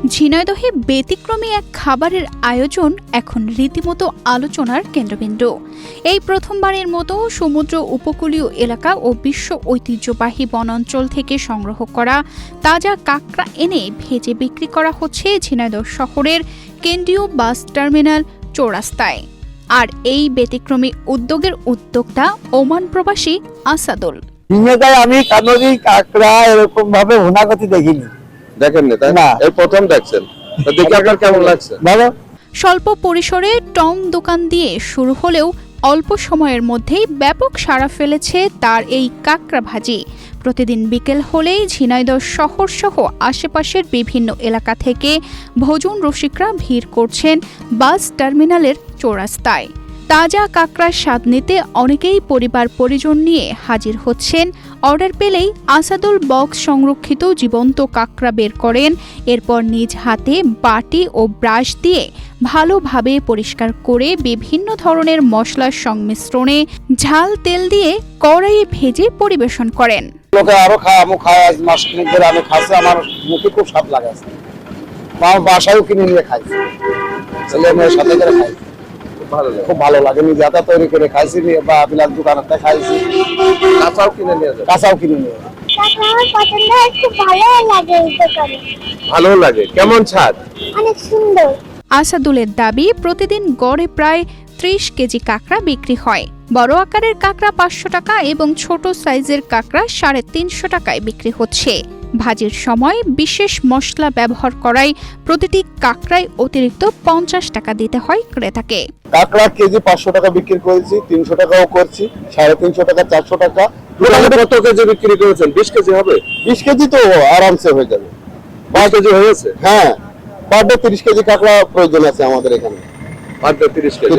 ঝিনাইদহে ব্যতিক্রমী এক খাবারের আয়োজন এখন রীতিমতো আলোচনার কেন্দ্রবিন্দু। এই প্রথমবারের মতো সমুদ্র উপকূলীয় এলাকা ও বিশ্ব ঐতিহ্যবাহী বনাঞ্চল থেকে সংগ্রহ করা তাজা কাঁকড়া এনে ভেজে বিক্রি করা হচ্ছে ঝিনাইদহ শহরের কেন্দ্রীয় বাস টার্মিনাল চৌরাস্তায়। আর এই ব্যতিক্রমী উদ্যোগের উদ্যোক্তা ওমান প্রবাসী আসাদুল। আমি কানরি কাঁকড়া এরকম ভাবে ভুনাগতি দেখিনি। দেখেননি তাই না? এই প্রথম দেখছেন, তো দেখে আপনার কেমন লাগছে? ভালো। স্বল্প পরিসরে টং দোকান দিয়ে শুরু হলেও অল্প সময়ের মধ্যেই ব্যাপক সাড়া ফেলেছে তার এই কাঁকড়া ভাজি। প্রতিদিন বিকেল হলেই ঝিনাইদহ শহর সহ আশেপাশের বিভিন্ন এলাকা থেকে ভোজন রসিকরা ভিড় করছেন বাস টার্মিনালের চৌরাস্তায়। তাজা কাঁকড়ার স্বাদ নিতে অনেকেই পরিবার পরিজন নিয়ে হাজির হচ্ছেন। অর্ডার পেলেই আসাদুল বক্স সংরক্ষিত জীবন্ত কাঁকড়া বের করেন। এরপর নিজ হাতে বাটি ও ব্রাশ দিয়ে ভালোভাবে পরিষ্কার করে বিভিন্ন ধরনের মশলার সংমিশ্রণে ঝাল তেল দিয়ে কড়াইয়ে ভেজে পরিবেশন করেন। লোকে আরো খায় মাস কিনে ধরে আমি খাচ্ছি, আমার মুখে খুব স্বাদ লাগাছে। আমার বাসায়ও কিনে নিয়ে খাইছি, ছেলে মেয়ের সাথে করে খাইছি, খুব ভালো লাগে। নিজে হাতে তৈরি করে খাইছি বা বিলাস দোকানেতে খাইছি, কাঁচাও কিনে নিয়ে ভালো লাগে। কেমন স্বাদ? অনেক সুন্দর। আসাদুলের দাবি, প্রতিদিন গড়ে প্রায় 30 কেজি কাঁকড়া বিক্রি হয়। বড় আকারের কাঁকড়া 500 টাকা এবং ছোট সাইজের কাঁকড়া 350 টাকায় বিক্রি হচ্ছে। ভাজির সময় বিশেষ মশলা ব্যবহার করায় প্রতিটি কাঁকড়ায় অতিরিক্ত 50 টাকা দিতে হয় ক্রেতাকে। কাঁকড়া কেজি 500 টাকা বিক্রি করেছি, 300 টাকাও করছি, 350 টাকা, 400 টাকা। কত কেজি বিক্রি করেছেন? 20 কেজি হবে? 20 কেজি তো আরামসে হয়ে যাবে। 5 কেজি হয়েছে? হ্যাঁ, পার ডে 30 কেজি কাঁকড়া প্রয়োজন আছে আমাদের এখানে। পার ডে 30 কেজি,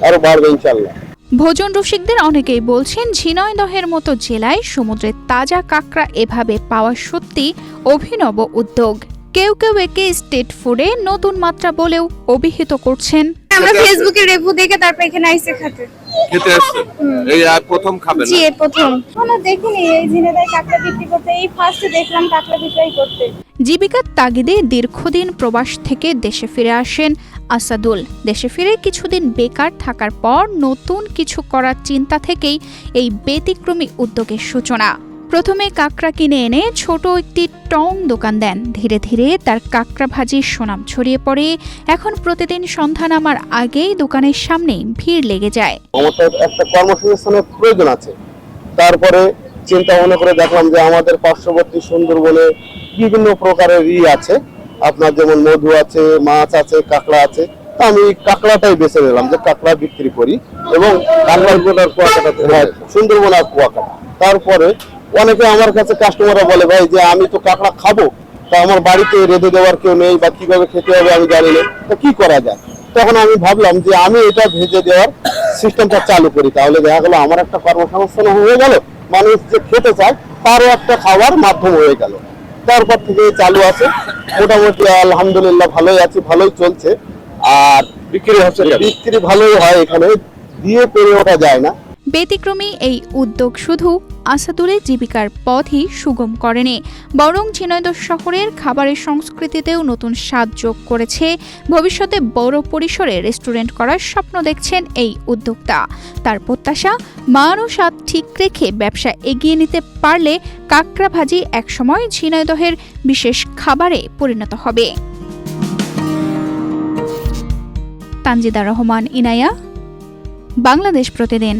আরো বাড়বে ইনশাআল্লাহ। ভোজন রসিকদের অনেকেই বলছেন, ঝিনাইদহের মতো জেলায় সমুদ্রের তাজা কাঁকড়া এভাবে পাওয়া সত্যি অভিনব উদ্যোগ। কেউ কেউ একে স্ট্রিট ফুডে নতুন মাত্রা বলেও অভিহিত করছেন। আমরা ফেসবুকে রিভিউ দেখে তারপর এখানে আইসে খেতে আসছেন? এই আর প্রথম খাবেন? জি, প্রথম। কোনো দেখিনি এই ঝিনাইদহে কাঁকড়া বিক্রি করতে, এই ফার্স্ট দেখলাম কাঁকড়া বিক্রি করতে। জীবিকার তাগিদে দীর্ঘদিন প্রবাস থেকে দেশে ফিরে আসেন আসাদুল। দেশে ফিরে কিছুদিন বেকার থাকার পর নতুন কিছু করার চিন্তা থেকেই এই ব্যতিক্রমী উদ্যোগের সূচনা। প্রথমে কাঁকড়া কিনে এনে ছোট একটি টং দোকান দেন। ধীরে ধীরে তার কাঁকড়া ভাজির সুনাম ছড়িয়ে পড়ে। এখন প্রতিদিন সন্ধ্যা নামার আগেই দোকানের সামনে ভিড় লেগে যায়। আমাদের একটা কর্মসংস্থানের প্রয়োজন আছে। তারপরে চিন্তা ভাবনা করে দেখলাম যে আমাদের পার্শ্ববর্তী সুন্দরবনে বিভিন্ন প্রকারের আছে, আপনার যেমন মধু আছে, মাছ আছে, কাঁকড়া আছে। তা আমি কাঁকড়াটাই বেছে নিলাম যে কাঁকড়া বিক্রি করি এবং কাঁকড়ার কুয়াকাটা, সুন্দরবন আর কুয়াকাটা। তারপরে অনেকে আমার কাছে কাস্টমাররা বলে, ভাই যে আমি তো কাঁকড়া খাবো, তা আমার বাড়িতে রেঁধে দেওয়ার কেউ নেই বা কিভাবে খেতে হবে আমি জানি না, তা কি করা যায়? তখন আমি ভাবলাম যে আমি এটা ভেজে দেওয়ার সিস্টেমটা চালু করি, তাহলে দেখা গেলো আমার একটা কর্মসংস্থান হয়ে গেল, মানুষ যে খেতে চায় তারও একটা খাওয়ার মাধ্যম হয়ে গেল। তারপর থেকে চালু আছে, মোটামুটি আলহামদুলিল্লাহ ভালোই আছে, ভালোই চলছে। আর বিক্রি ভালোই হয়, এখানে দিয়ে পেরে ওঠা যায় না। ব্যতিক্রমী এই উদ্যোগ শুধু আসাদুলের জীবিকার পথই সুগম করেনি, বরং ঝিনাইদহ শহরের খাবারের সংস্কৃতিতেও নতুন স্বাদ যোগ করেছে। ভবিষ্যতে বড় পরিসরে রেস্টুরেন্ট করার স্বপ্ন দেখছেন এই উদ্যোক্তা। তার প্রত্যাশা, মান ও স্বাদ ঠিক রেখে ব্যবসা এগিয়ে নিতে পারলে কাঁকড়া ভাজি একসময় ঝিনাইদহের বিশেষ খাবারে পরিণত হবে। তানজিদা রহমান, ইনায়া, বাংলাদেশ প্রতিদিন।